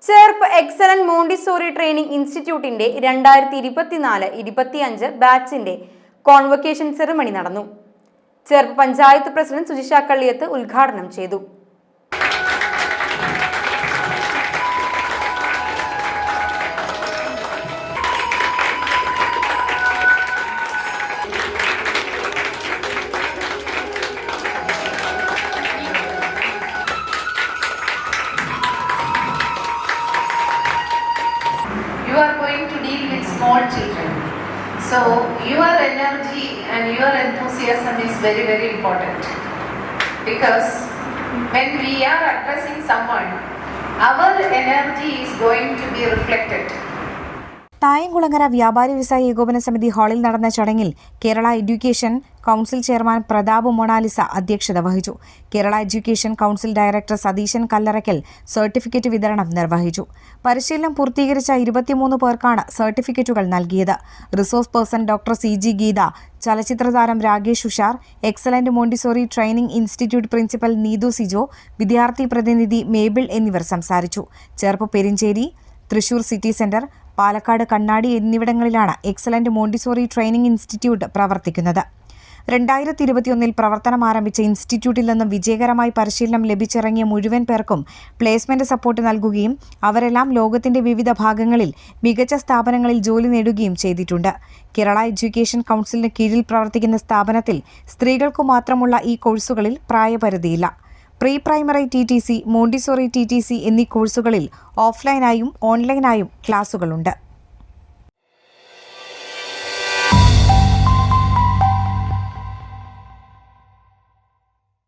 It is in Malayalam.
ചേർപ്പ് എക്സലന്റ് മോണ്ടിസോറി ട്രെയിനിംഗ് ഇൻസ്റ്റിറ്റ്യൂട്ടിന്റെ 2024-25 ബാച്ചിന്റെ കോൺവൊക്കേഷൻ സെറിമണി നടന്നു. ചേർപ്പ് പഞ്ചായത്ത് പ്രസിഡന്റ് സുജിഷ കള്ളിയത്ത് ഉദ്ഘാടനം ചെയ്തു. You are going to deal with small children, so your energy and your enthusiasm is very, very important, because when we are addressing someone, our energy is going to be reflected. Thayamkulangara വ്യാപാരി വ്യവസായ ഏകോപന സമിതി ഹാളിൽ നടന്ന ചടങ്ങിൽ Kerala education council chairman Pratap Monalisa അധ്യക്ഷത വഹിച്ചു. Kerala education council director Satheesan Kallarakkal certificate വിതരണം നിർവഹിച്ചു. പരിശീലനം പൂർത്തീകരിച്ച 23 പേർക്കാണ് സർട്ടിഫിക്കറ്റുകൾ നൽകിയത്. Resource person doctor CG Geetha, ചലച്ചിത്ര താരം Rakesh Ushar, excellent Montessori training institute principal Neethu Sijo, വിദ്യാർത്ഥി പ്രതിനിധി മേബിൾ എന്നിവർ സംസാരിച്ചു. ചേർപ്പ് പെരിഞ്ചേരി, തൃശൂർ സിറ്റി സെന്റർ, പാലക്കാട് കണ്ണാടി എന്നിവിടങ്ങളിലാണ് എക്സലന്റ് മോണ്ടിസോറി ട്രെയിനിംഗ് ഇൻസ്റ്റിറ്റ്യൂട്ട് പ്രവർത്തിക്കുന്നത്. 2021 പ്രവർത്തനം ആരംഭിച്ച ഇൻസ്റ്റിറ്റ്യൂട്ടിൽ നിന്നും വിജയകരമായി പരിശീലനം ലഭിച്ചിറങ്ങിയ മുഴുവൻ പേർക്കും പ്ലേസ്മെന്റ് സപ്പോർട്ട് നൽകുകയും അവരെല്ലാം ലോകത്തിന്റെ വിവിധ ഭാഗങ്ങളിൽ മികച്ച സ്ഥാപനങ്ങളിൽ ജോലി നേടുകയും ചെയ്തിട്ടുണ്ട്. കേരള എഡ്യൂക്കേഷൻ കൗൺസിലിന് കീഴിൽ പ്രവർത്തിക്കുന്ന സ്ഥാപനത്തിൽ സ്ത്രീകൾക്കു മാത്രമുള്ള ഈ കോഴ്സുകളിൽ പ്രായപരിധിയില്ല. Pre primary TTC, Montessori TTC എന്നീ കോഴ്സുകളിൽ ഓഫ്ലൈനായും ഓൺലൈനായും ക്ലാസുകളുണ്ട്.